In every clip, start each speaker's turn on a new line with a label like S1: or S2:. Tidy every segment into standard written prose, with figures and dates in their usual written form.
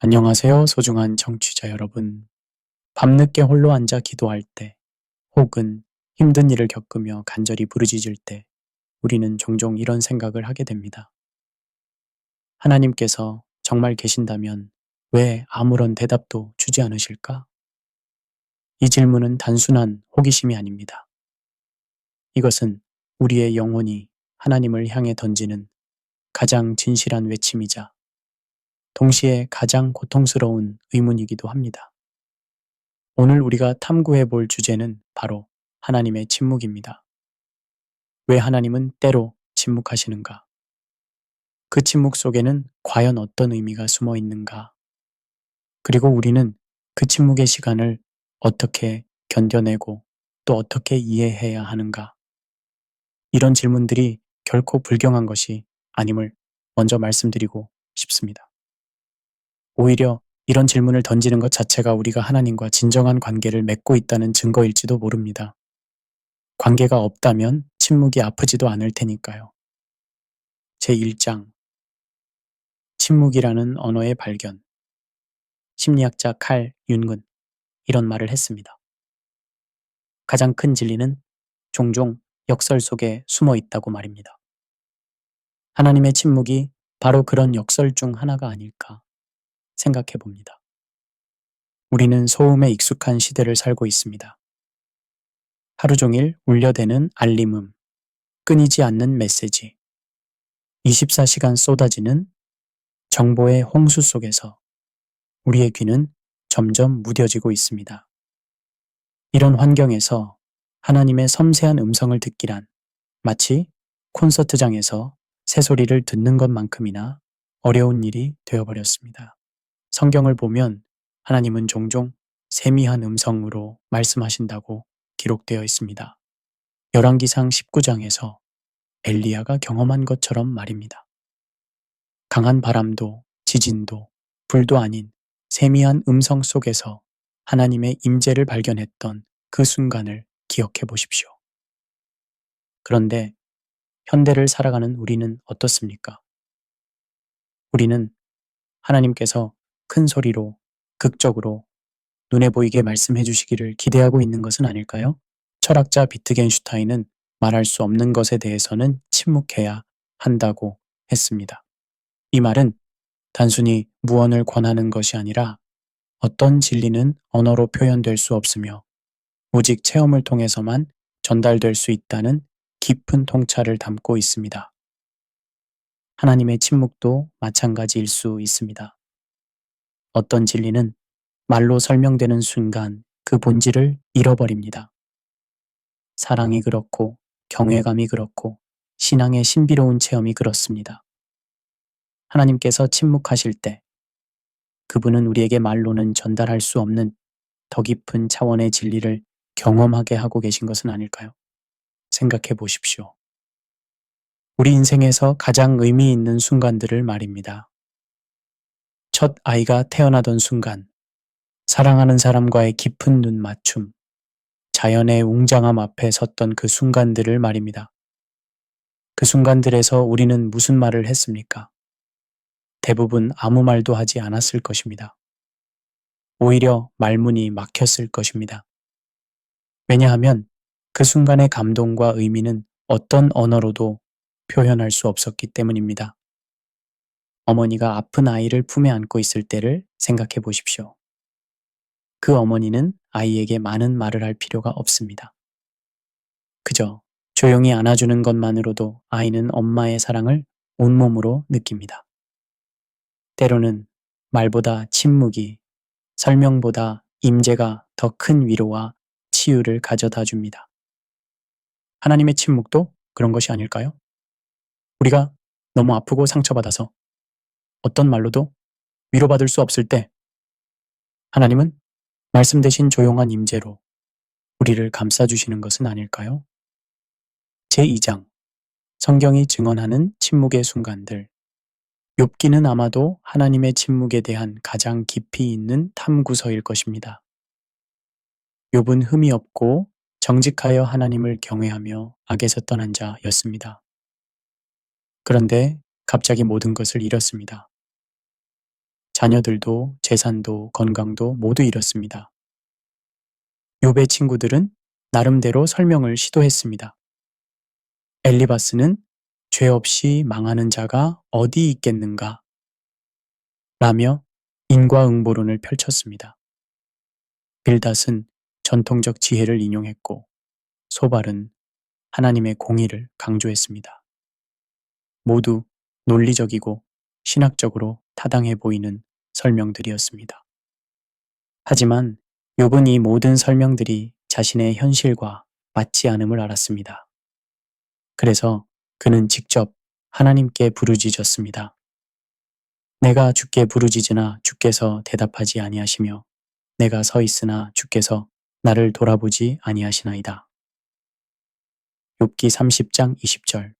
S1: 안녕하세요, 소중한 청취자 여러분. 밤늦게 홀로 앉아 기도할 때, 혹은 힘든 일을 겪으며 간절히 부르짖을 때, 우리는 종종 이런 생각을 하게 됩니다. 하나님께서 정말 계신다면 왜 아무런 대답도 주지 않으실까? 이 질문은 단순한 호기심이 아닙니다. 이것은 우리의 영혼이 하나님을 향해 던지는 가장 진실한 외침이자 동시에 가장 고통스러운 의문이기도 합니다. 오늘 우리가 탐구해 볼 주제는 바로 하나님의 침묵입니다. 왜 하나님은 때로 침묵하시는가? 그 침묵 속에는 과연 어떤 의미가 숨어 있는가? 그리고 우리는 그 침묵의 시간을 어떻게 견뎌내고 또 어떻게 이해해야 하는가? 이런 질문들이 결코 불경한 것이 아님을 먼저 말씀드리고 싶습니다. 오히려 이런 질문을 던지는 것 자체가 우리가 하나님과 진정한 관계를 맺고 있다는 증거일지도 모릅니다. 관계가 없다면 침묵이 아프지도 않을 테니까요. 제1장 침묵이라는 언어의 발견. 심리학자 칼 윤근 이런 말을 했습니다. 가장 큰 진리는 종종 역설 속에 숨어 있다고 말입니다. 하나님의 침묵이 바로 그런 역설 중 하나가 아닐까 생각해 봅니다. 우리는 소음에 익숙한 시대를 살고 있습니다. 하루 종일 울려대는 알림음, 끊이지 않는 메시지, 24시간 쏟아지는 정보의 홍수 속에서 우리의 귀는 점점 무뎌지고 있습니다. 이런 환경에서 하나님의 섬세한 음성을 듣기란 마치 콘서트장에서 새소리를 듣는 것만큼이나 어려운 일이 되어버렸습니다. 성경을 보면 하나님은 종종 세미한 음성으로 말씀하신다고 기록되어 있습니다. 열왕기상 19장에서 엘리야가 경험한 것처럼 말입니다. 강한 바람도 지진도 불도 아닌 세미한 음성 속에서 하나님의 임재를 발견했던 그 순간을 기억해 보십시오. 그런데 현대를 살아가는 우리는 어떻습니까? 우리는 하나님께서 큰 소리로 극적으로 눈에 보이게 말씀해 주시기를 기대하고 있는 것은 아닐까요? 철학자 비트겐슈타인은 말할 수 없는 것에 대해서는 침묵해야 한다고 했습니다. 이 말은 단순히 무언을 권하는 것이 아니라 어떤 진리는 언어로 표현될 수 없으며 오직 체험을 통해서만 전달될 수 있다는 깊은 통찰을 담고 있습니다. 하나님의 침묵도 마찬가지일 수 있습니다. 어떤 진리는 말로 설명되는 순간 그 본질을 잃어버립니다. 사랑이 그렇고 경외감이 그렇고 신앙의 신비로운 체험이 그렇습니다. 하나님께서 침묵하실 때 그분은 우리에게 말로는 전달할 수 없는 더 깊은 차원의 진리를 경험하게 하고 계신 것은 아닐까요? 생각해 보십시오. 우리 인생에서 가장 의미 있는 순간들을 말입니다. 첫 아이가 태어나던 순간, 사랑하는 사람과의 깊은 눈 맞춤, 자연의 웅장함 앞에 섰던 그 순간들을 말입니다. 그 순간들에서 우리는 무슨 말을 했습니까? 대부분 아무 말도 하지 않았을 것입니다. 오히려 말문이 막혔을 것입니다. 왜냐하면 그 순간의 감동과 의미는 어떤 언어로도 표현할 수 없었기 때문입니다. 어머니가 아픈 아이를 품에 안고 있을 때를 생각해 보십시오. 그 어머니는 아이에게 많은 말을 할 필요가 없습니다. 그저 조용히 안아주는 것만으로도 아이는 엄마의 사랑을 온몸으로 느낍니다. 때로는 말보다 침묵이, 설명보다 임재가 더 큰 위로와 치유를 가져다 줍니다. 하나님의 침묵도 그런 것이 아닐까요? 우리가 너무 아프고 상처받아서 어떤 말로도 위로받을 수 없을 때 하나님은 말씀 대신 조용한 임재로 우리를 감싸주시는 것은 아닐까요? 제2장 성경이 증언하는 침묵의 순간들. 욥기는 아마도 하나님의 침묵에 대한 가장 깊이 있는 탐구서일 것입니다. 욥은 흠이 없고 정직하여 하나님을 경외하며 악에서 떠난 자였습니다. 그런데 갑자기 모든 것을 잃었습니다. 자녀들도 재산도 건강도 모두 잃었습니다. 욥의 친구들은 나름대로 설명을 시도했습니다. 엘리바스는 죄 없이 망하는 자가 어디 있겠는가? 라며 인과응보론을 펼쳤습니다. 빌닷은 전통적 지혜를 인용했고 소발은 하나님의 공의를 강조했습니다. 모두 논리적이고 신학적으로 타당해 보이는 설명들이었습니다. 하지만 욥은 이 모든 설명들이 자신의 현실과 맞지 않음을 알았습니다. 그래서 그는 직접 하나님께 부르짖었습니다. 내가 주께 부르짖으나 주께서 대답하지 아니하시며 내가 서 있으나 주께서 나를 돌아보지 아니하시나이다. 욥기 30장 20절.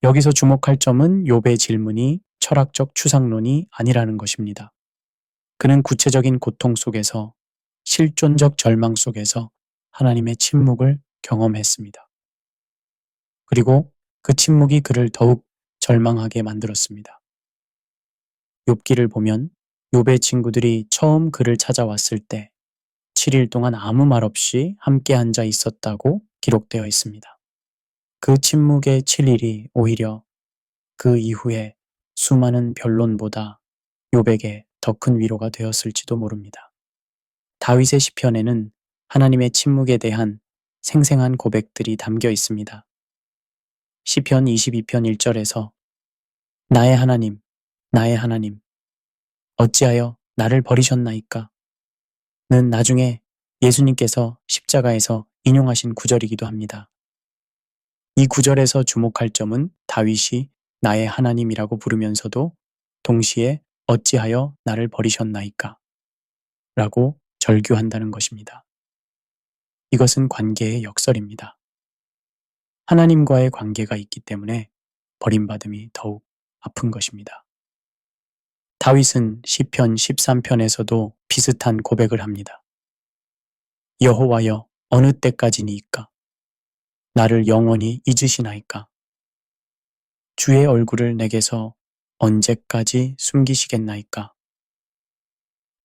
S1: 여기서 주목할 점은 욥의 질문이 철학적 추상론이 아니라는 것입니다. 그는 구체적인 고통 속에서 실존적 절망 속에서 하나님의 침묵을 경험했습니다. 그리고 그 침묵이 그를 더욱 절망하게 만들었습니다. 욥기를 보면 욥의 친구들이 처음 그를 찾아왔을 때 7일 동안 아무 말 없이 함께 앉아 있었다고 기록되어 있습니다. 그 침묵의 7일이 오히려 그 이후에 수많은 변론보다 욥에게 더 큰 위로가 되었을지도 모릅니다. 다윗의 시편에는 하나님의 침묵에 대한 생생한 고백들이 담겨 있습니다. 시편 22편 1절에서 나의 하나님, 나의 하나님, 어찌하여 나를 버리셨나이까? 는 나중에 예수님께서 십자가에서 인용하신 구절이기도 합니다. 이 구절에서 주목할 점은 다윗이 나의 하나님이라고 부르면서도 동시에 어찌하여 나를 버리셨나이까? 라고 절규한다는 것입니다. 이것은 관계의 역설입니다. 하나님과의 관계가 있기 때문에 버림받음이 더욱 아픈 것입니다. 다윗은 시편 13편에서도 비슷한 고백을 합니다. 여호와여 어느 때까지니이까? 나를 영원히 잊으시나이까? 주의 얼굴을 내게서 언제까지 숨기시겠나이까?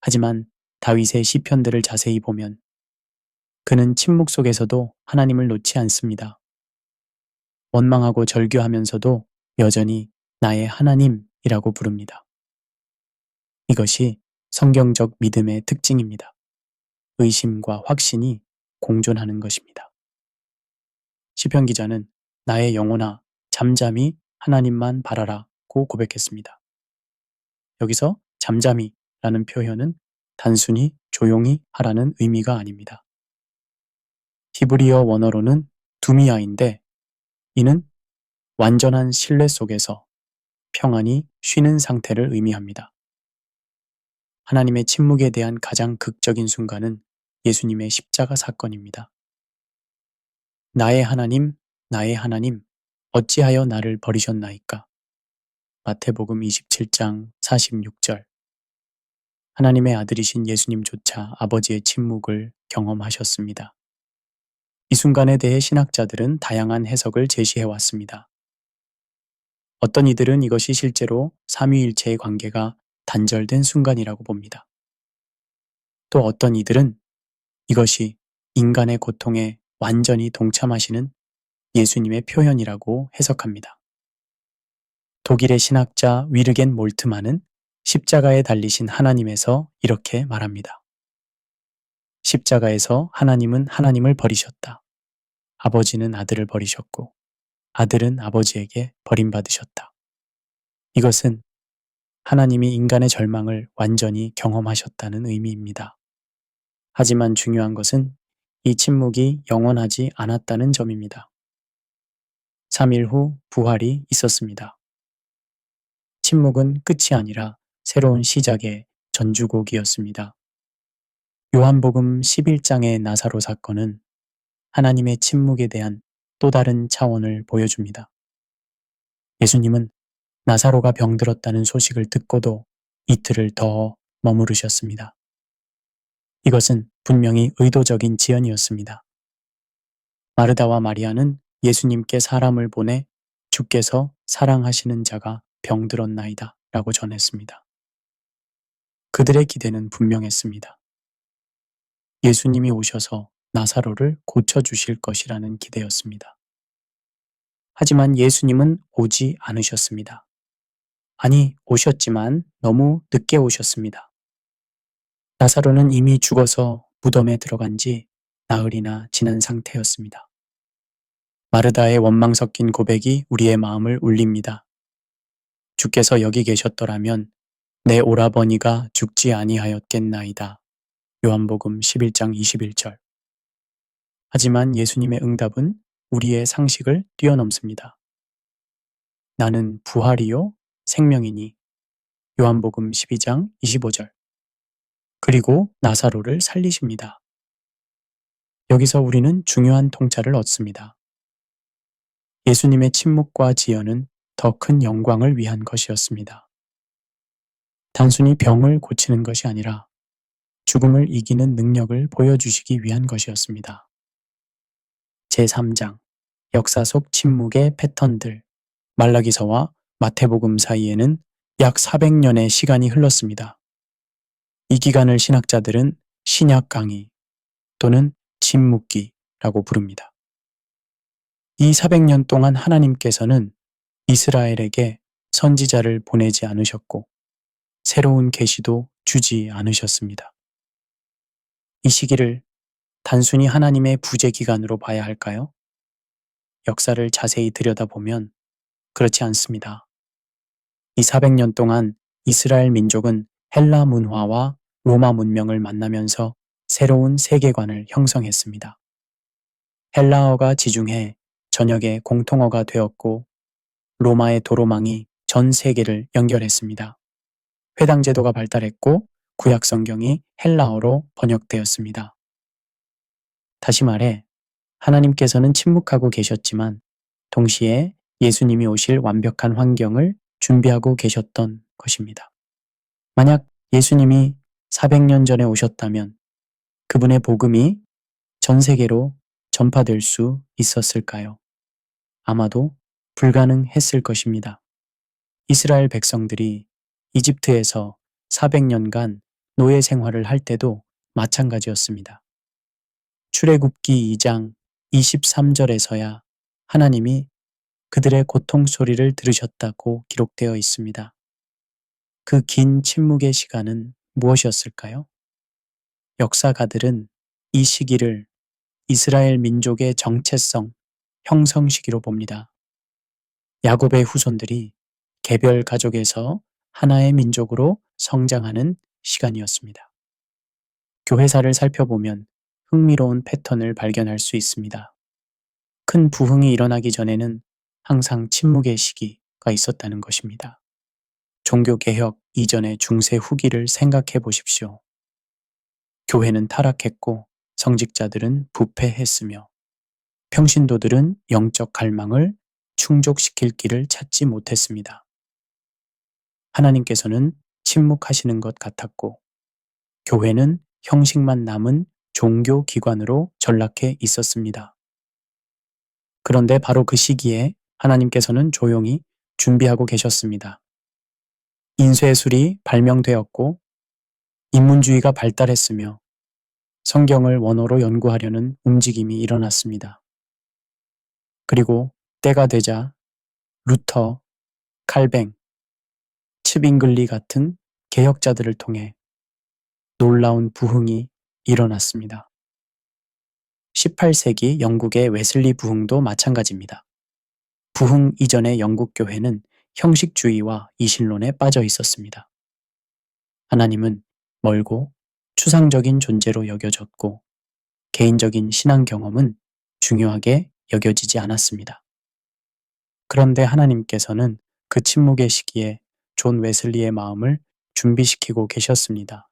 S1: 하지만 다윗의 시편들을 자세히 보면 그는 침묵 속에서도 하나님을 놓지 않습니다. 원망하고 절규하면서도 여전히 나의 하나님이라고 부릅니다. 이것이 성경적 믿음의 특징입니다. 의심과 확신이 공존하는 것입니다. 시편 기자는 나의 영혼아 잠잠히 하나님만 바라라고 고백했습니다. 여기서 잠잠히라는 표현은 단순히 조용히 하라는 의미가 아닙니다. 히브리어 원어로는 두미아인데 이는 완전한 신뢰 속에서 평안히 쉬는 상태를 의미합니다. 하나님의 침묵에 대한 가장 극적인 순간은 예수님의 십자가 사건입니다. 나의 하나님, 어찌하여 나를 버리셨나이까? 마태복음 27장 46절. 하나님의 아들이신 예수님조차 아버지의 침묵을 경험하셨습니다. 이 순간에 대해 신학자들은 다양한 해석을 제시해 왔습니다. 어떤 이들은 이것이 실제로 삼위일체의 관계가 단절된 순간이라고 봅니다. 또 어떤 이들은 이것이 인간의 고통에 완전히 동참하시는 예수님의 표현이라고 해석합니다. 독일의 신학자 위르겐 몰트만은 십자가에 달리신 하나님에서 이렇게 말합니다. 십자가에서 하나님은 하나님을 버리셨다. 아버지는 아들을 버리셨고 아들은 아버지에게 버림받으셨다. 이것은 하나님이 인간의 절망을 완전히 경험하셨다는 의미입니다. 하지만 중요한 것은 이 침묵이 영원하지 않았다는 점입니다. 3일 후 부활이 있었습니다. 침묵은 끝이 아니라 새로운 시작의 전주곡이었습니다. 요한복음 11장의 나사로 사건은 하나님의 침묵에 대한 또 다른 차원을 보여줍니다. 예수님은 나사로가 병들었다는 소식을 듣고도 이틀을 더 머무르셨습니다. 이것은 분명히 의도적인 지연이었습니다. 마르다와 마리아는 예수님께 사람을 보내 주께서 사랑하시는 자가 병들었나이다 라고 전했습니다. 그들의 기대는 분명했습니다. 예수님이 오셔서 나사로를 고쳐주실 것이라는 기대였습니다. 하지만 예수님은 오지 않으셨습니다. 아니, 오셨지만 너무 늦게 오셨습니다. 나사로는 이미 죽어서 무덤에 들어간 지 나흘이나 지난 상태였습니다. 마르다의 원망 섞인 고백이 우리의 마음을 울립니다. 주께서 여기 계셨더라면 내 오라버니가 죽지 아니하였겠나이다. 요한복음 11장 21절. 하지만 예수님의 응답은 우리의 상식을 뛰어넘습니다. 나는 부활이요 생명이니. 요한복음 12장 25절. 그리고 나사로를 살리십니다. 여기서 우리는 중요한 통찰을 얻습니다. 예수님의 침묵과 지연은 더 큰 영광을 위한 것이었습니다. 단순히 병을 고치는 것이 아니라 죽음을 이기는 능력을 보여주시기 위한 것이었습니다. 제3장 역사 속 침묵의 패턴들. 말라기서와 마태복음 사이에는 약 400년의 시간이 흘렀습니다. 이 기간을 신학자들은 신약 강의 또는 침묵기라고 부릅니다. 이 400년 동안 하나님께서는 이스라엘에게 선지자를 보내지 않으셨고 새로운 계시도 주지 않으셨습니다. 이 시기를 단순히 하나님의 부재 기간으로 봐야 할까요? 역사를 자세히 들여다보면 그렇지 않습니다. 이 400년 동안 이스라엘 민족은 헬라 문화와 로마 문명을 만나면서 새로운 세계관을 형성했습니다. 헬라어가 지중해 전역의 공통어가 되었고 로마의 도로망이 전 세계를 연결했습니다. 회당 제도가 발달했고 구약 성경이 헬라어로 번역되었습니다. 다시 말해 하나님께서는 침묵하고 계셨지만 동시에 예수님이 오실 완벽한 환경을 준비하고 계셨던 것입니다. 만약 예수님이 400년 전에 오셨다면 그분의 복음이 전 세계로 전파될 수 있었을까요? 아마도 불가능했을 것입니다. 이스라엘 백성들이 이집트에서 400년간 노예 생활을 할 때도 마찬가지였습니다. 출애굽기 2장 23절에서야 하나님이 그들의 고통 소리를 들으셨다고 기록되어 있습니다. 그 긴 침묵의 시간은 무엇이었을까요? 역사가들은 이 시기를 이스라엘 민족의 정체성 형성 시기로 봅니다. 야곱의 후손들이 개별 가족에서 하나의 민족으로 성장하는 시간이었습니다. 교회사를 살펴보면 흥미로운 패턴을 발견할 수 있습니다. 큰 부흥이 일어나기 전에는 항상 침묵의 시기가 있었다는 것입니다. 종교개혁 이전의 중세 후기를 생각해 보십시오. 교회는 타락했고 성직자들은 부패했으며 평신도들은 영적 갈망을 충족시킬 길을 찾지 못했습니다. 하나님께서는 침묵하시는 것 같았고 교회는 형식만 남은 종교 기관으로 전락해 있었습니다. 그런데 바로 그 시기에 하나님께서는 조용히 준비하고 계셨습니다. 인쇄술이 발명되었고 인문주의가 발달했으며 성경을 원어로 연구하려는 움직임이 일어났습니다. 그리고 때가 되자 루터, 칼뱅, 츠빙글리 같은 개혁자들을 통해 놀라운 부흥이 일어났습니다. 18세기 영국의 웨슬리 부흥도 마찬가지입니다. 부흥 이전의 영국 교회는 형식주의와 이신론에 빠져 있었습니다. 하나님은 멀고 추상적인 존재로 여겨졌고 개인적인 신앙 경험은 중요하게 여겨지지 않았습니다. 그런데 하나님께서는 그 침묵의 시기에 존 웨슬리의 마음을 준비시키고 계셨습니다.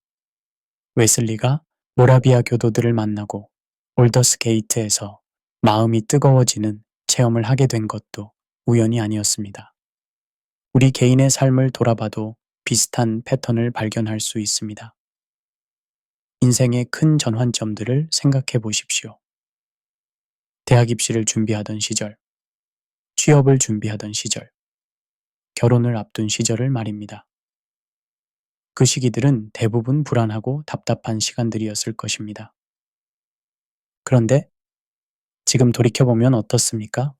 S1: 웨슬리가 모라비아 교도들을 만나고 올더스 게이트에서 마음이 뜨거워지는 체험을 하게 된 것도 우연이 아니었습니다. 우리 개인의 삶을 돌아봐도 비슷한 패턴을 발견할 수 있습니다. 인생의 큰 전환점들을 생각해 보십시오. 대학 입시를 준비하던 시절, 취업을 준비하던 시절, 결혼을 앞둔 시절을 말입니다. 그 시기들은 대부분 불안하고 답답한 시간들이었을 것입니다. 그런데 지금 돌이켜보면 어떻습니까?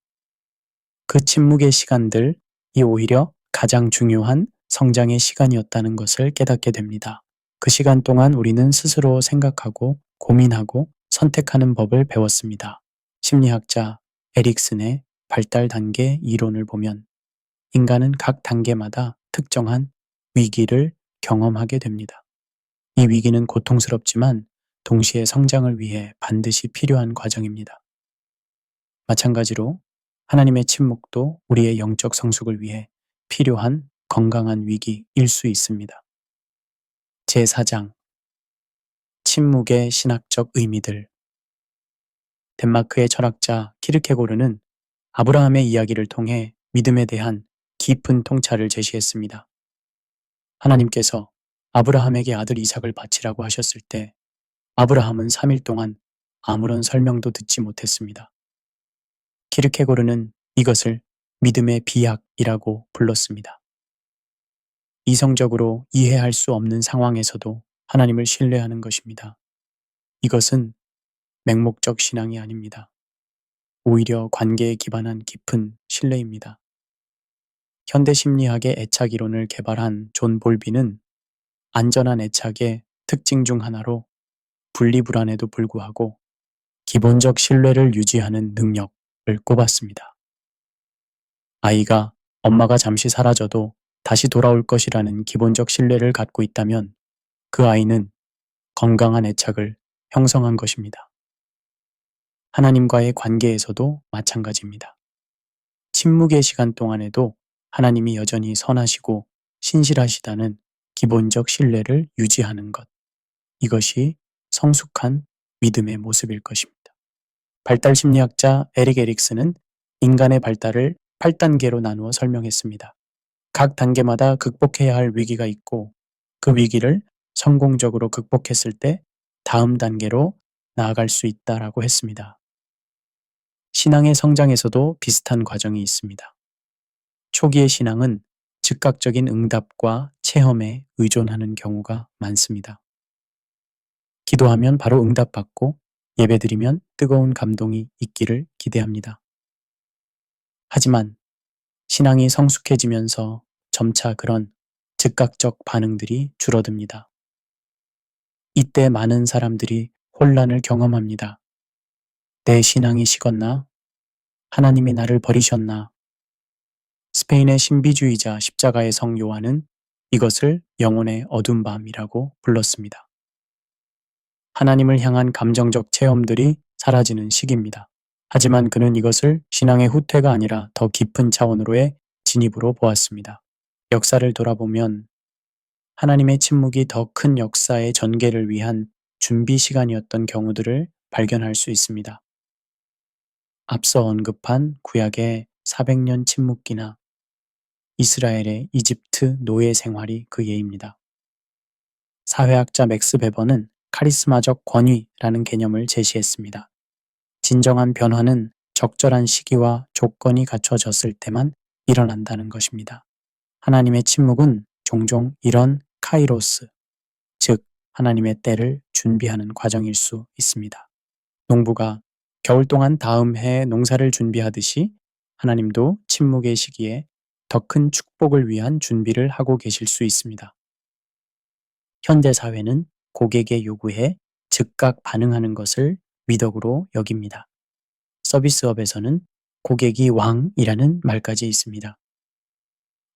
S1: 그 침묵의 시간들이 오히려 가장 중요한 성장의 시간이었다는 것을 깨닫게 됩니다. 그 시간 동안 우리는 스스로 생각하고 고민하고 선택하는 법을 배웠습니다. 심리학자 에릭슨의 발달 단계 이론을 보면 인간은 각 단계마다 특정한 위기를 경험하게 됩니다. 이 위기는 고통스럽지만 동시에 성장을 위해 반드시 필요한 과정입니다. 마찬가지로 하나님의 침묵도 우리의 영적 성숙을 위해 필요한 건강한 위기일 수 있습니다. 제4장 침묵의 신학적 의미들. 덴마크의 철학자 키르케고르는 아브라함의 이야기를 통해 믿음에 대한 깊은 통찰을 제시했습니다. 하나님께서 아브라함에게 아들 이삭을 바치라고 하셨을 때 아브라함은 3일 동안 아무런 설명도 듣지 못했습니다. 키르케고르는 이것을 믿음의 비약이라고 불렀습니다. 이성적으로 이해할 수 없는 상황에서도 하나님을 신뢰하는 것입니다. 이것은 맹목적 신앙이 아닙니다. 오히려 관계에 기반한 깊은 신뢰입니다. 현대 심리학의 애착 이론을 개발한 존 볼비는 안전한 애착의 특징 중 하나로 분리불안에도 불구하고 기본적 신뢰를 유지하는 능력을 꼽았습니다. 아이가 엄마가 잠시 사라져도 다시 돌아올 것이라는 기본적 신뢰를 갖고 있다면 그 아이는 건강한 애착을 형성한 것입니다. 하나님과의 관계에서도 마찬가지입니다. 침묵의 시간 동안에도 하나님이 여전히 선하시고 신실하시다는 기본적 신뢰를 유지하는 것. 이것이 성숙한 믿음의 모습일 것입니다. 발달 심리학자 에릭 에릭슨은 인간의 발달을 8단계로 나누어 설명했습니다. 각 단계마다 극복해야 할 위기가 있고 그 위기를 성공적으로 극복했을 때 다음 단계로 나아갈 수 있다라고 했습니다. 신앙의 성장에서도 비슷한 과정이 있습니다. 초기의 신앙은 즉각적인 응답과 체험에 의존하는 경우가 많습니다. 기도하면 바로 응답받고 예배드리면 뜨거운 감동이 있기를 기대합니다. 하지만 신앙이 성숙해지면서 점차 그런 즉각적 반응들이 줄어듭니다. 이때 많은 사람들이 혼란을 경험합니다. 내 신앙이 식었나? 하나님이 나를 버리셨나? 스페인의 신비주의자 십자가의 성 요한은 이것을 영혼의 어두운 밤이라고 불렀습니다. 하나님을 향한 감정적 체험들이 사라지는 시기입니다. 하지만 그는 이것을 신앙의 후퇴가 아니라 더 깊은 차원으로의 진입으로 보았습니다. 역사를 돌아보면 하나님의 침묵이 더 큰 역사의 전개를 위한 준비 시간이었던 경우들을 발견할 수 있습니다. 앞서 언급한 구약의 400년 침묵기나 이스라엘의 이집트 노예 생활이 그 예입니다. 사회학자 맥스 베버는 카리스마적 권위라는 개념을 제시했습니다. 진정한 변화는 적절한 시기와 조건이 갖춰졌을 때만 일어난다는 것입니다. 하나님의 침묵은 종종 이런 카이로스, 즉 하나님의 때를 준비하는 과정일 수 있습니다. 농부가 겨울 동안 다음 해 농사를 준비하듯이 하나님도 침묵의 시기에 더 큰 축복을 위한 준비를 하고 계실 수 있습니다. 현대 사회는 고객의 요구에 즉각 반응하는 것을 미덕으로 여깁니다. 서비스업에서는 고객이 왕이라는 말까지 있습니다.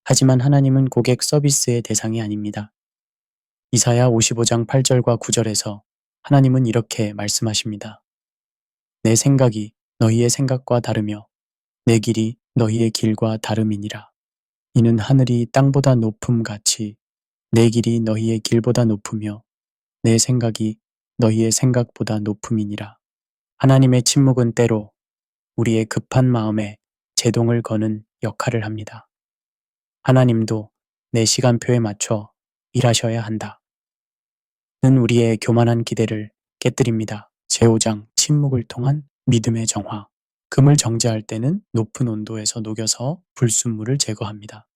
S1: 하지만 하나님은 고객 서비스의 대상이 아닙니다. 이사야 55장 8절과 9절에서 하나님은 이렇게 말씀하십니다. 내 생각이 너희의 생각과 다르며 내 길이 너희의 길과 다름이니라. 이는 하늘이 땅보다 높음 같이 내 길이 너희의 길보다 높으며 내 생각이 너희의 생각보다 높음이니라. 하나님의 침묵은 때로 우리의 급한 마음에 제동을 거는 역할을 합니다. 하나님도 내 시간표에 맞춰 일하셔야 한다. 는 우리의 교만한 기대를 깨뜨립니다. 제5장 침묵을 통한 믿음의 정화. 금을 정제할 때는 높은 온도에서 녹여서 불순물을 제거합니다.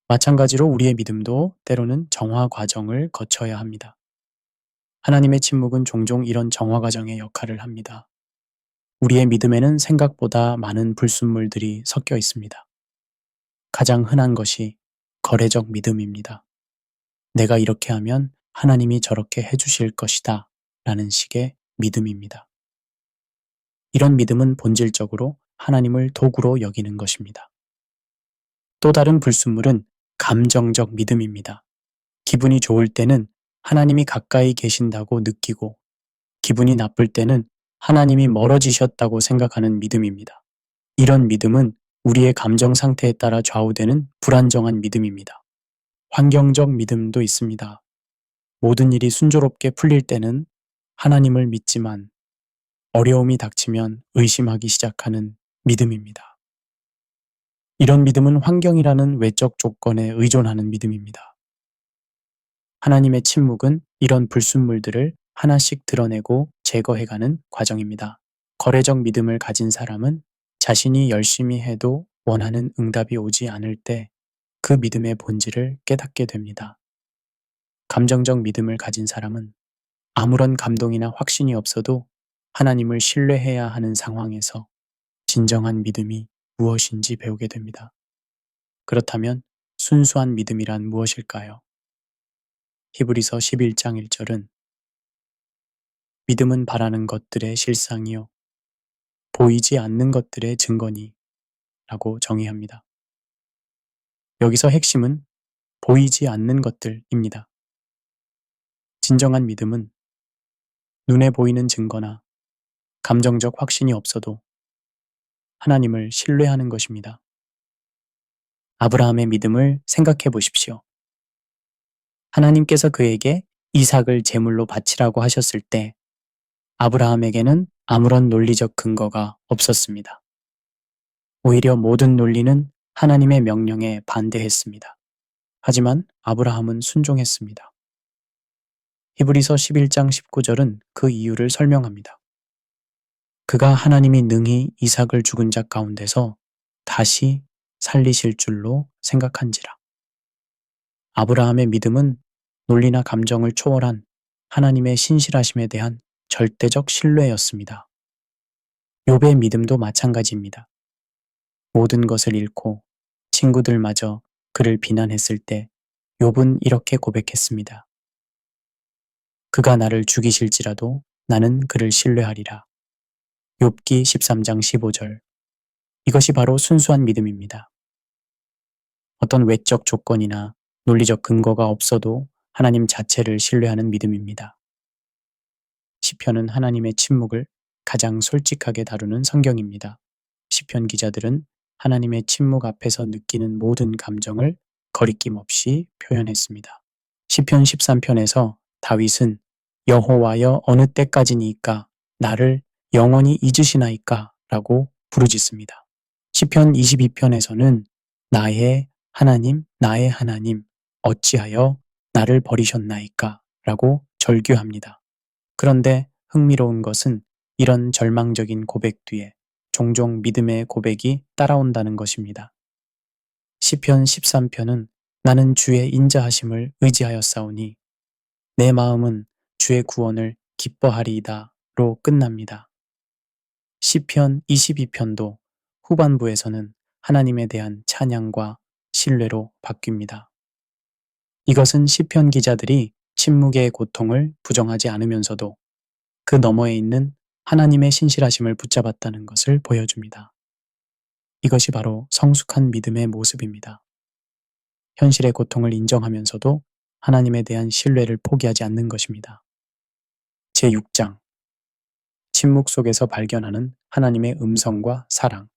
S1: 마찬가지로 우리의 믿음도 때로는 정화 과정을 거쳐야 합니다. 하나님의 침묵은 종종 이런 정화 과정의 역할을 합니다. 우리의 믿음에는 생각보다 많은 불순물들이 섞여 있습니다. 가장 흔한 것이 거래적 믿음입니다. 내가 이렇게 하면 하나님이 저렇게 해주실 것이다 라는 식의 믿음입니다. 이런 믿음은 본질적으로 하나님을 도구로 여기는 것입니다. 또 다른 불순물은 감정적 믿음입니다. 기분이 좋을 때는 하나님이 가까이 계신다고 느끼고 기분이 나쁠 때는 하나님이 멀어지셨다고 생각하는 믿음입니다. 이런 믿음은 우리의 감정 상태에 따라 좌우되는 불안정한 믿음입니다. 환경적 믿음도 있습니다. 모든 일이 순조롭게 풀릴 때는 하나님을 믿지만 어려움이 닥치면 의심하기 시작하는 믿음입니다. 이런 믿음은 환경이라는 외적 조건에 의존하는 믿음입니다. 하나님의 침묵은 이런 불순물들을 하나씩 드러내고 제거해가는 과정입니다. 거래적 믿음을 가진 사람은 자신이 열심히 해도 원하는 응답이 오지 않을 때 그 믿음의 본질을 깨닫게 됩니다. 감정적 믿음을 가진 사람은 아무런 감동이나 확신이 없어도 하나님을 신뢰해야 하는 상황에서 진정한 믿음이 무엇인지 배우게 됩니다. 그렇다면 순수한 믿음이란 무엇일까요? 히브리서 11장 1절은 믿음은 바라는 것들의 실상이요 보이지 않는 것들의 증거니 라고 정의합니다. 여기서 핵심은 보이지 않는 것들입니다. 진정한 믿음은 눈에 보이는 증거나 감정적 확신이 없어도 하나님을 신뢰하는 것입니다. 아브라함의 믿음을 생각해 보십시오. 하나님께서 그에게 이삭을 제물로 바치라고 하셨을 때 아브라함에게는 아무런 논리적 근거가 없었습니다. 오히려 모든 논리는 하나님의 명령에 반대했습니다. 하지만 아브라함은 순종했습니다. 히브리서 11장 19절은 그 이유를 설명합니다. 그가 하나님이 능히 이삭을 죽은 자 가운데서 다시 살리실 줄로 생각한지라. 아브라함의 믿음은 논리나 감정을 초월한 하나님의 신실하심에 대한 절대적 신뢰였습니다. 욥의 믿음도 마찬가지입니다. 모든 것을 잃고 친구들마저 그를 비난했을 때 욥은 이렇게 고백했습니다. 그가 나를 죽이실지라도 나는 그를 신뢰하리라. 욥기 13장 15절. 이것이 바로 순수한 믿음입니다. 어떤 외적 조건이나 논리적 근거가 없어도 하나님 자체를 신뢰하는 믿음입니다. 시편은 하나님의 침묵을 가장 솔직하게 다루는 성경입니다. 시편 기자들은 하나님의 침묵 앞에서 느끼는 모든 감정을 거리낌 없이 표현했습니다. 시편 13편에서 다윗은 여호와여 어느 때까지니까 나를 영원히 잊으시나이까 라고 부르짖습니다. 시편 22편에서는 나의 하나님 어찌하여 나를 버리셨나이까 라고 절규합니다. 그런데 흥미로운 것은 이런 절망적인 고백 뒤에 종종 믿음의 고백이 따라온다는 것입니다. 시편 13편은 나는 주의 인자하심을 의지하였사오니 내 마음은 주의 구원을 기뻐하리이다로 끝납니다. 시편 22편도 후반부에서는 하나님에 대한 찬양과 신뢰로 바뀝니다. 이것은 시편 기자들이 침묵의 고통을 부정하지 않으면서도 그 너머에 있는 하나님의 신실하심을 붙잡았다는 것을 보여줍니다. 이것이 바로 성숙한 믿음의 모습입니다. 현실의 고통을 인정하면서도 하나님에 대한 신뢰를 포기하지 않는 것입니다. 제6장 침묵 속에서 발견하는 하나님의 음성과 사랑.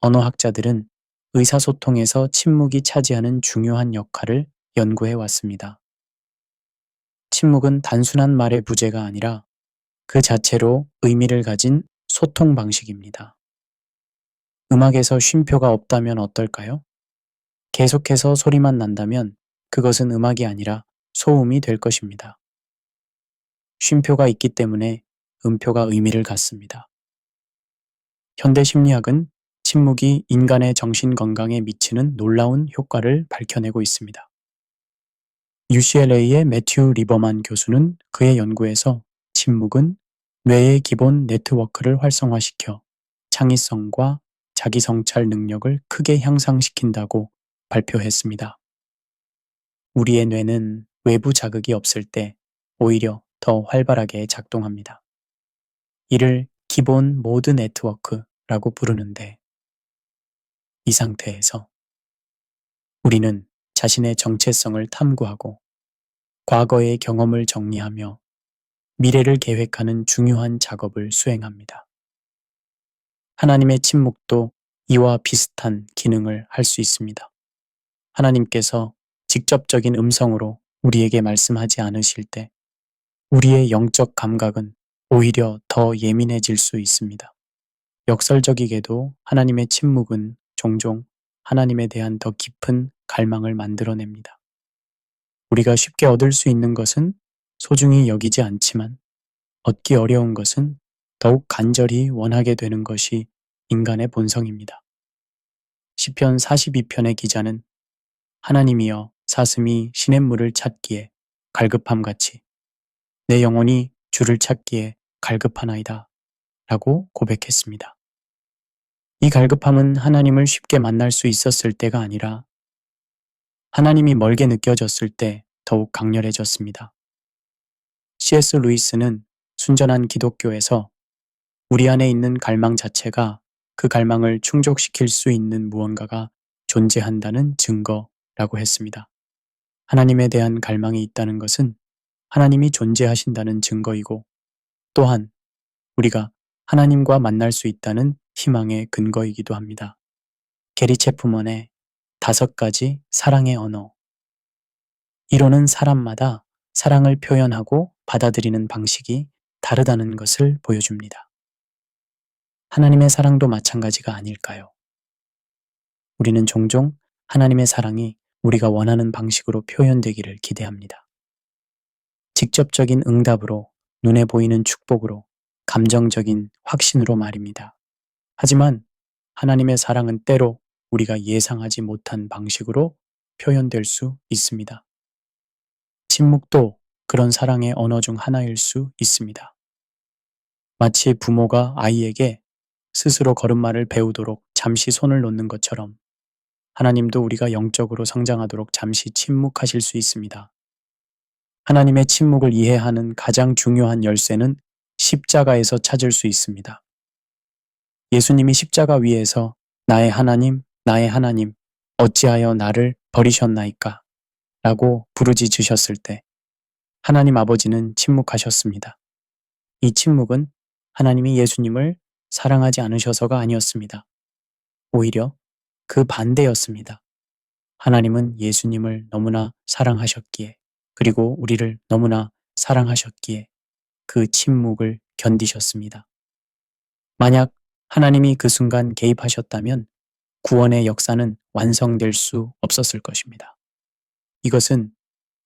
S1: 언어학자들은 의사소통에서 침묵이 차지하는 중요한 역할을 연구해 왔습니다. 침묵은 단순한 말의 부재가 아니라 그 자체로 의미를 가진 소통 방식입니다. 음악에서 쉼표가 없다면 어떨까요? 계속해서 소리만 난다면 그것은 음악이 아니라 소음이 될 것입니다. 쉼표가 있기 때문에 음표가 의미를 갖습니다. 현대 심리학은 침묵이 인간의 정신 건강에 미치는 놀라운 효과를 밝혀내고 있습니다. UCLA의 매튜 리버만 교수는 그의 연구에서 침묵은 뇌의 기본 네트워크를 활성화시켜 창의성과 자기성찰 능력을 크게 향상시킨다고 발표했습니다. 우리의 뇌는 외부 자극이 없을 때 오히려 더 활발하게 작동합니다. 이를 기본 모드 네트워크라고 부르는데, 이 상태에서 우리는 자신의 정체성을 탐구하고 과거의 경험을 정리하며 미래를 계획하는 중요한 작업을 수행합니다. 하나님의 침묵도 이와 비슷한 기능을 할 수 있습니다. 하나님께서 직접적인 음성으로 우리에게 말씀하지 않으실 때 우리의 영적 감각은 오히려 더 예민해질 수 있습니다. 역설적이게도 하나님의 침묵은 종종 하나님에 대한 더 깊은 갈망을 만들어냅니다. 우리가 쉽게 얻을 수 있는 것은 소중히 여기지 않지만 얻기 어려운 것은 더욱 간절히 원하게 되는 것이 인간의 본성입니다. 시편 42편의 기자는 하나님이여 사슴이 시냇물을 찾기에 갈급함같이 내 영혼이 주를 찾기에 갈급하나이다 라고 고백했습니다. 이 갈급함은 하나님을 쉽게 만날 수 있었을 때가 아니라 하나님이 멀게 느껴졌을 때 더욱 강렬해졌습니다. C.S. 루이스는 순전한 기독교에서 우리 안에 있는 갈망 자체가 그 갈망을 충족시킬 수 있는 무언가가 존재한다는 증거라고 했습니다. 하나님에 대한 갈망이 있다는 것은 하나님이 존재하신다는 증거이고 또한 우리가 하나님과 만날 수 있다는 희망의 근거이기도 합니다. 게리 체프먼의 5가지 사랑의 언어. 이론은 사람마다 사랑을 표현하고 받아들이는 방식이 다르다는 것을 보여줍니다. 하나님의 사랑도 마찬가지가 아닐까요? 우리는 종종 하나님의 사랑이 우리가 원하는 방식으로 표현되기를 기대합니다. 직접적인 응답으로, 눈에 보이는 축복으로, 감정적인 확신으로 말입니다. 하지만 하나님의 사랑은 때로 우리가 예상하지 못한 방식으로 표현될 수 있습니다. 침묵도 그런 사랑의 언어 중 하나일 수 있습니다. 마치 부모가 아이에게 스스로 걸음마를 배우도록 잠시 손을 놓는 것처럼 하나님도 우리가 영적으로 성장하도록 잠시 침묵하실 수 있습니다. 하나님의 침묵을 이해하는 가장 중요한 열쇠는 십자가에서 찾을 수 있습니다. 예수님이 십자가 위에서 나의 하나님, 어찌하여 나를 버리셨나이까? 라고 부르짖으셨을 때 하나님 아버지는 침묵하셨습니다. 이 침묵은 하나님이 예수님을 사랑하지 않으셔서가 아니었습니다. 오히려 그 반대였습니다. 하나님은 예수님을 너무나 사랑하셨기에 그리고 우리를 너무나 사랑하셨기에 그 침묵을 견디셨습니다. 만약 하나님이 그 순간 개입하셨다면 구원의 역사는 완성될 수 없었을 것입니다. 이것은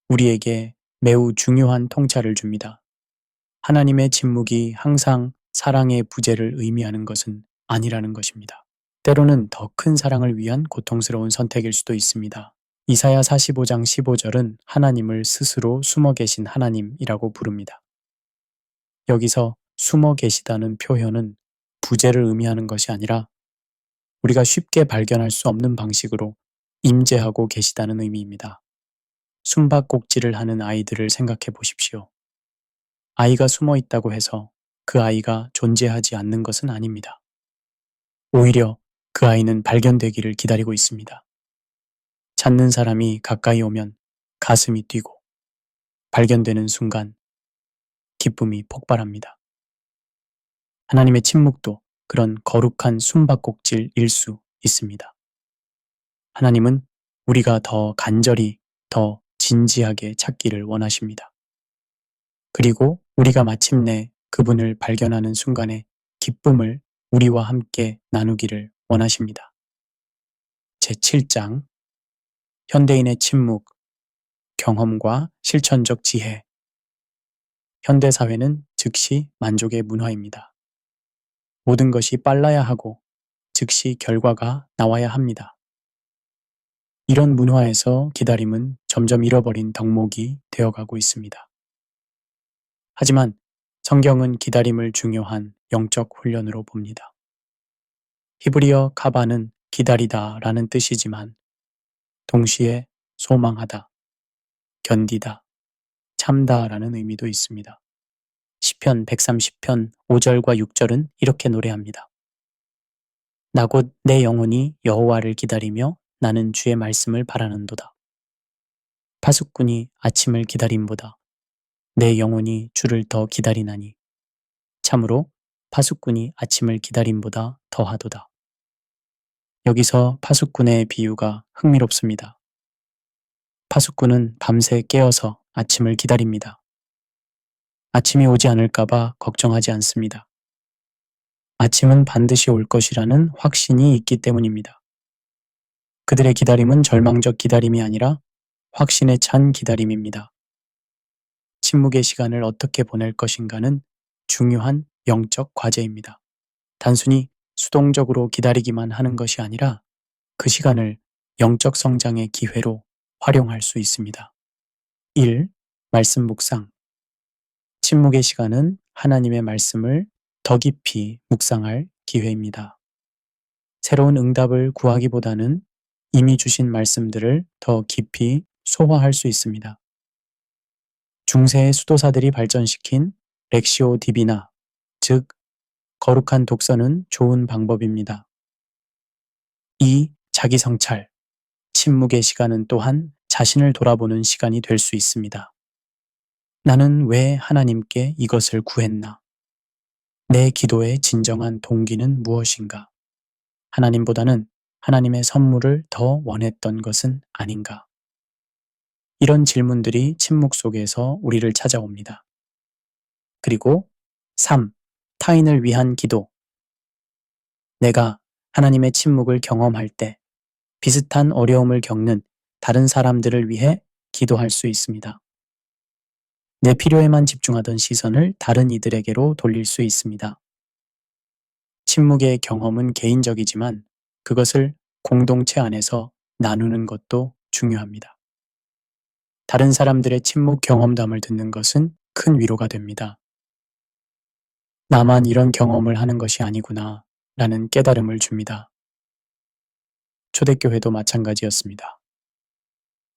S1: 우리에게 매우 중요한 통찰을 줍니다. 하나님의 침묵이 항상 사랑의 부재를 의미하는 것은 아니라는 것입니다. 때로는 더 큰 사랑을 위한 고통스러운 선택일 수도 있습니다. 이사야 45장 15절은 하나님을 스스로 숨어 계신 하나님이라고 부릅니다. 여기서 숨어 계시다는 표현은 부재를 의미하는 것이 아니라 우리가 쉽게 발견할 수 없는 방식으로 임재하고 계시다는 의미입니다. 숨바꼭질을 하는 아이들을 생각해 보십시오. 아이가 숨어 있다고 해서 그 아이가 존재하지 않는 것은 아닙니다. 오히려 그 아이는 발견되기를 기다리고 있습니다. 찾는 사람이 가까이 오면 가슴이 뛰고 발견되는 순간 기쁨이 폭발합니다. 하나님의 침묵도 그런 거룩한 숨바꼭질일 수 있습니다. 하나님은 우리가 더 간절히, 더 진지하게 찾기를 원하십니다. 그리고 우리가 마침내 그분을 발견하는 순간에 기쁨을 우리와 함께 나누기를 원하십니다. 제7장 현대인의 침묵, 경험과 실천적 지혜. 현대사회는 즉시 만족의 문화입니다. 모든 것이 빨라야 하고 즉시 결과가 나와야 합니다. 이런 문화에서 기다림은 점점 잃어버린 덕목이 되어가고 있습니다. 하지만 성경은 기다림을 중요한 영적 훈련으로 봅니다. 히브리어 카바는 기다리다 라는 뜻이지만 동시에 소망하다, 견디다, 참다 라는 의미도 있습니다. 시편 130편 5절과 6절은 이렇게 노래합니다. 나 곧 내 영혼이 여호와를 기다리며 나는 주의 말씀을 바라는도다. 파수꾼이 아침을 기다림보다 내 영혼이 주를 더 기다리나니 참으로 파수꾼이 아침을 기다림보다 더하도다. 여기서 파수꾼의 비유가 흥미롭습니다. 파수꾼은 밤새 깨어서 아침을 기다립니다. 아침이 오지 않을까봐 걱정하지 않습니다. 아침은 반드시 올 것이라는 확신이 있기 때문입니다. 그들의 기다림은 절망적 기다림이 아니라 확신에 찬 기다림입니다. 침묵의 시간을 어떻게 보낼 것인가는 중요한 영적 과제입니다. 단순히 수동적으로 기다리기만 하는 것이 아니라 그 시간을 영적 성장의 기회로 활용할 수 있습니다. 1. 말씀 묵상. 침묵의 시간은 하나님의 말씀을 더 깊이 묵상할 기회입니다. 새로운 응답을 구하기보다는 이미 주신 말씀들을 더 깊이 소화할 수 있습니다. 중세의 수도사들이 발전시킨 렉시오 디비나, 즉 거룩한 독서는 좋은 방법입니다. 2. 자기 성찰. 침묵의 시간은 또한 자신을 돌아보는 시간이 될 수 있습니다. 나는 왜 하나님께 이것을 구했나? 내 기도의 진정한 동기는 무엇인가? 하나님보다는 하나님의 선물을 더 원했던 것은 아닌가? 이런 질문들이 침묵 속에서 우리를 찾아옵니다. 그리고 3. 타인을 위한 기도. 내가 하나님의 침묵을 경험할 때 비슷한 어려움을 겪는 다른 사람들을 위해 기도할 수 있습니다. 내 필요에만 집중하던 시선을 다른 이들에게로 돌릴 수 있습니다. 침묵의 경험은 개인적이지만 그것을 공동체 안에서 나누는 것도 중요합니다. 다른 사람들의 침묵 경험담을 듣는 것은 큰 위로가 됩니다. 나만 이런 경험을 하는 것이 아니구나 라는 깨달음을 줍니다. 초대교회도 마찬가지였습니다.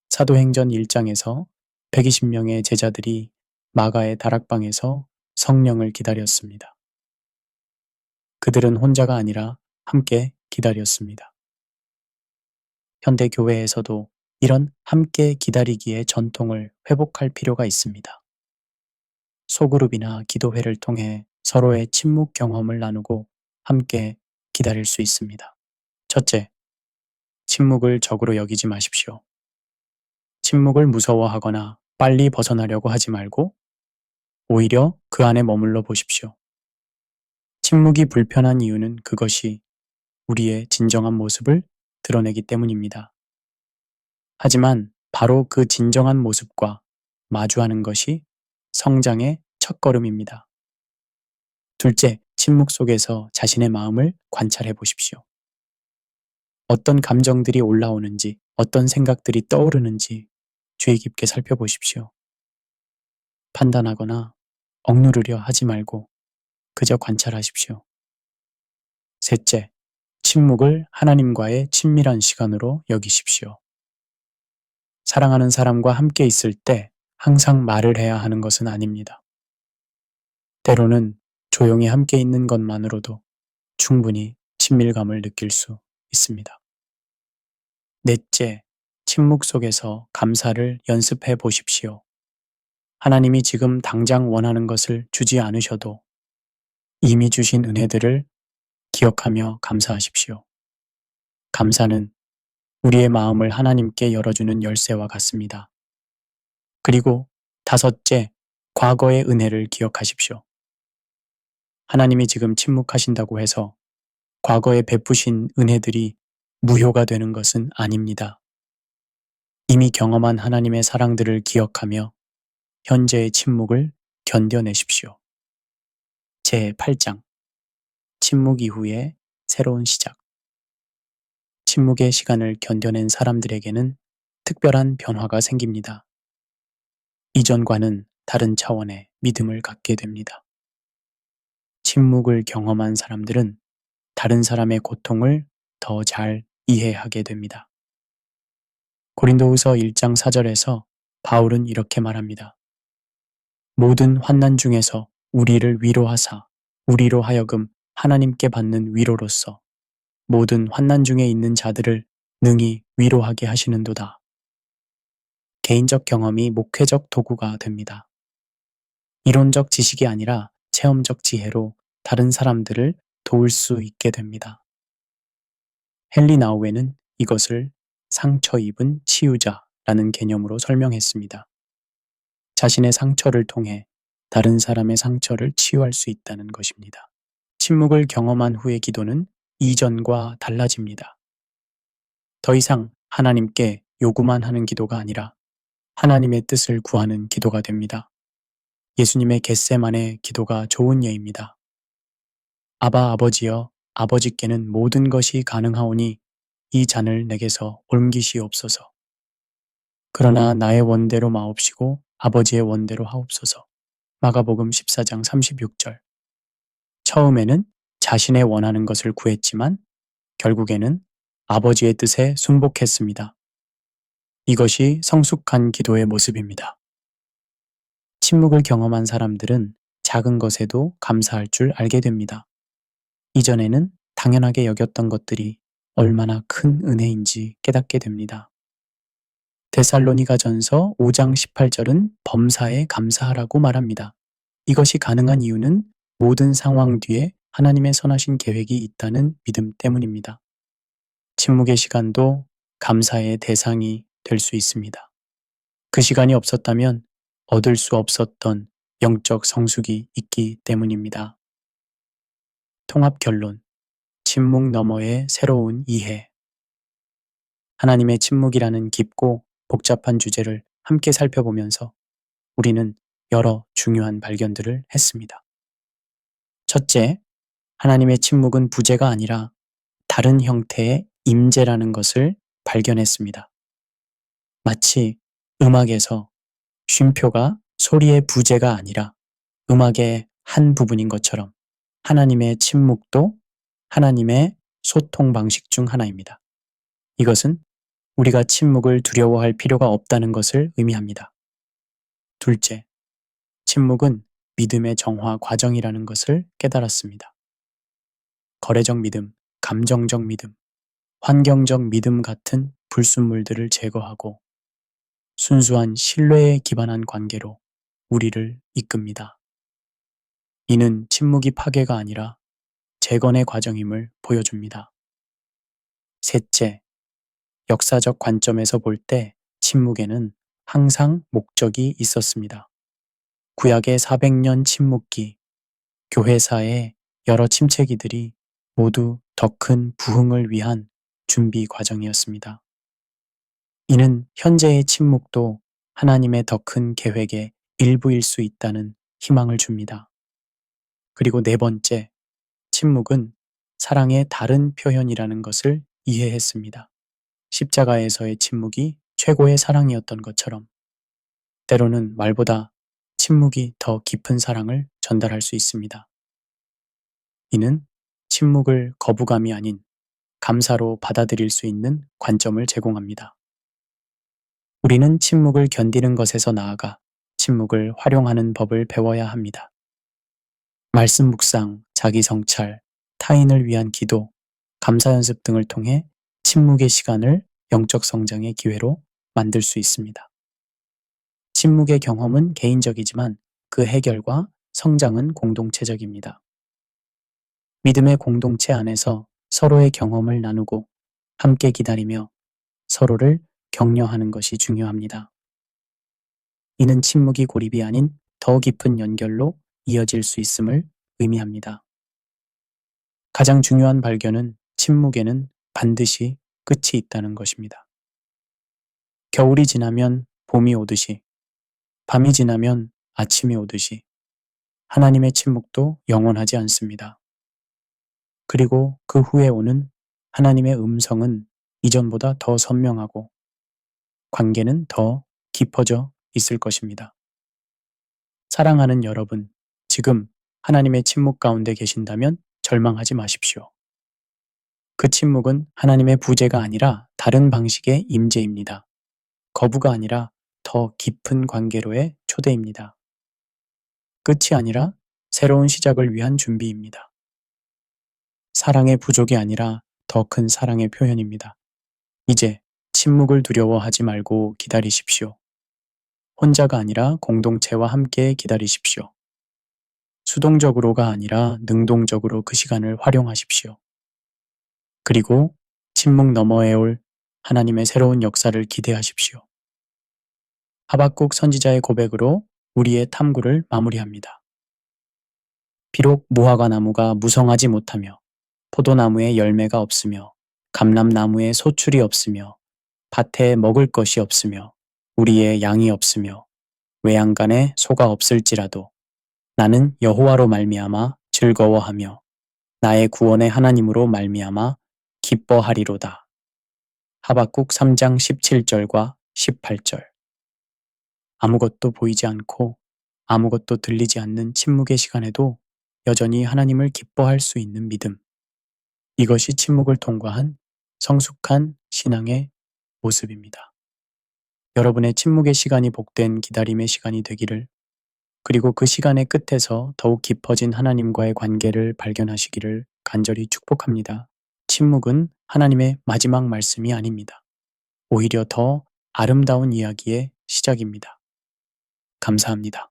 S1: 사도행전 1장에서 120명의 제자들이 마가의 다락방에서 성령을 기다렸습니다. 그들은 혼자가 아니라 함께 기다렸습니다. 현대 교회에서도 이런 함께 기다리기의 전통을 회복할 필요가 있습니다. 소그룹이나 기도회를 통해 서로의 침묵 경험을 나누고 함께 기다릴 수 있습니다. 첫째, 침묵을 적으로 여기지 마십시오. 침묵을 무서워하거나 빨리 벗어나려고 하지 말고 오히려 그 안에 머물러 보십시오. 침묵이 불편한 이유는 그것이 우리의 진정한 모습을 드러내기 때문입니다. 하지만 바로 그 진정한 모습과 마주하는 것이 성장의 첫걸음입니다. 둘째, 침묵 속에서 자신의 마음을 관찰해 보십시오. 어떤 감정들이 올라오는지, 어떤 생각들이 떠오르는지 주의 깊게 살펴보십시오. 판단하거나 억누르려 하지 말고 그저 관찰하십시오. 셋째, 침묵을 하나님과의 친밀한 시간으로 여기십시오. 사랑하는 사람과 함께 있을 때 항상 말을 해야 하는 것은 아닙니다. 때로는 조용히 함께 있는 것만으로도 충분히 친밀감을 느낄 수 있습니다. 넷째, 침묵 속에서 감사를 연습해 보십시오. 하나님이 지금 당장 원하는 것을 주지 않으셔도 이미 주신 은혜들을 기억하며 감사하십시오. 감사는 우리의 마음을 하나님께 열어주는 열쇠와 같습니다. 그리고 다섯째, 과거의 은혜를 기억하십시오. 하나님이 지금 침묵하신다고 해서 과거에 베푸신 은혜들이 무효가 되는 것은 아닙니다. 이미 경험한 하나님의 사랑들을 기억하며 현재의 침묵을 견뎌내십시오. 제8장 침묵 이후의 새로운 시작. 침묵의 시간을 견뎌낸 사람들에게는 특별한 변화가 생깁니다. 이전과는 다른 차원의 믿음을 갖게 됩니다. 침묵을 경험한 사람들은 다른 사람의 고통을 더 잘 이해하게 됩니다. 고린도후서 1장 4절에서 바울은 이렇게 말합니다. 모든 환난 중에서 우리를 위로하사 우리로 하여금 하나님께 받는 위로로서 모든 환난 중에 있는 자들을 능히 위로하게 하시는도다. 개인적 경험이 목회적 도구가 됩니다. 이론적 지식이 아니라 체험적 지혜로 다른 사람들을 도울 수 있게 됩니다. 헨리 나우에는 이것을 상처 입은 치유자라는 개념으로 설명했습니다. 자신의 상처를 통해 다른 사람의 상처를 치유할 수 있다는 것입니다. 침묵을 경험한 후의 기도는 이전과 달라집니다. 더 이상 하나님께 요구만 하는 기도가 아니라 하나님의 뜻을 구하는 기도가 됩니다. 예수님의 겟세마네 기도가 좋은 예입니다. 아바 아버지여, 아버지께는 모든 것이 가능하오니 이 잔을 내게서 옮기시옵소서. 그러나 나의 원대로 마옵시고 아버지의 원대로 하옵소서. 마가복음 14장 36절. 처음에는 자신의 원하는 것을 구했지만 결국에는 아버지의 뜻에 순복했습니다. 이것이 성숙한 기도의 모습입니다. 침묵을 경험한 사람들은 작은 것에도 감사할 줄 알게 됩니다. 이전에는 당연하게 여겼던 것들이 얼마나 큰 은혜인지 깨닫게 됩니다. 데살로니가전서 5장 18절은 범사에 감사하라고 말합니다. 이것이 가능한 이유는 모든 상황 뒤에 하나님의 선하신 계획이 있다는 믿음 때문입니다. 침묵의 시간도 감사의 대상이 될 수 있습니다. 그 시간이 없었다면 얻을 수 없었던 영적 성숙이 있기 때문입니다. 통합 결론, 침묵 너머의 새로운 이해. 하나님의 침묵이라는 깊고 복잡한 주제를 함께 살펴보면서 우리는 여러 중요한 발견들을 했습니다. 첫째, 하나님의 침묵은 부재가 아니라 다른 형태의 임재라는 것을 발견했습니다. 마치 음악에서 쉼표가 소리의 부재가 아니라 음악의 한 부분인 것처럼 하나님의 침묵도 하나님의 소통 방식 중 하나입니다. 이것은 우리가 침묵을 두려워할 필요가 없다는 것을 의미합니다. 둘째, 침묵은 믿음의 정화 과정이라는 것을 깨달았습니다. 거래적 믿음, 감정적 믿음, 환경적 믿음 같은 불순물들을 제거하고 순수한 신뢰에 기반한 관계로 우리를 이끕니다. 이는 침묵이 파괴가 아니라 재건의 과정임을 보여줍니다. 셋째, 역사적 관점에서 볼 때 침묵에는 항상 목적이 있었습니다. 구약의 400년 침묵기, 교회사의 여러 침체기들이 모두 더 큰 부흥을 위한 준비 과정이었습니다. 이는 현재의 침묵도 하나님의 더 큰 계획의 일부일 수 있다는 희망을 줍니다. 그리고 네 번째, 침묵은 사랑의 다른 표현이라는 것을 이해했습니다. 십자가에서의 침묵이 최고의 사랑이었던 것처럼 때로는 말보다 침묵이 더 깊은 사랑을 전달할 수 있습니다. 이는 침묵을 거부감이 아닌 감사로 받아들일 수 있는 관점을 제공합니다. 우리는 침묵을 견디는 것에서 나아가 침묵을 활용하는 법을 배워야 합니다. 말씀 묵상, 자기 성찰, 타인을 위한 기도, 감사 연습 등을 통해 침묵의 시간을 영적 성장의 기회로 만들 수 있습니다. 침묵의 경험은 개인적이지만 그 해결과 성장은 공동체적입니다. 믿음의 공동체 안에서 서로의 경험을 나누고 함께 기다리며 서로를 격려하는 것이 중요합니다. 이는 침묵이 고립이 아닌 더 깊은 연결로 이어질 수 있음을 의미합니다. 가장 중요한 발견은 침묵에는 반드시 끝이 있다는 것입니다. 겨울이 지나면 봄이 오듯이, 밤이 지나면 아침이 오듯이 하나님의 침묵도 영원하지 않습니다. 그리고 그 후에 오는 하나님의 음성은 이전보다 더 선명하고 관계는 더 깊어져 있을 것입니다. 사랑하는 여러분, 지금 하나님의 침묵 가운데 계신다면 절망하지 마십시오. 그 침묵은 하나님의 부재가 아니라 다른 방식의 임재입니다. 거부가 아니라 더 깊은 관계로의 초대입니다. 끝이 아니라 새로운 시작을 위한 준비입니다. 사랑의 부족이 아니라 더 큰 사랑의 표현입니다. 이제 침묵을 두려워하지 말고 기다리십시오. 혼자가 아니라 공동체와 함께 기다리십시오. 수동적으로가 아니라 능동적으로 그 시간을 활용하십시오. 그리고 침묵 너머에 올 하나님의 새로운 역사를 기대하십시오. 하박국 선지자의 고백으로 우리의 탐구를 마무리합니다. 비록 무화과 나무가 무성하지 못하며 포도나무에 열매가 없으며 감람나무에 소출이 없으며 밭에 먹을 것이 없으며 우리의 양이 없으며 외양간에 소가 없을지라도 나는 여호와로 말미암아 즐거워하며 나의 구원의 하나님으로 말미암아 기뻐하리로다. 하박국 3장 17절과 18절. 아무것도 보이지 않고 아무것도 들리지 않는 침묵의 시간에도 여전히 하나님을 기뻐할 수 있는 믿음. 이것이 침묵을 통과한 성숙한 신앙의 모습입니다. 여러분의 침묵의 시간이 복된 기다림의 시간이 되기를, 그리고 그 시간의 끝에서 더욱 깊어진 하나님과의 관계를 발견하시기를 간절히 축복합니다. 침묵은 하나님의 마지막 말씀이 아닙니다. 오히려 더 아름다운 이야기의 시작입니다. 감사합니다.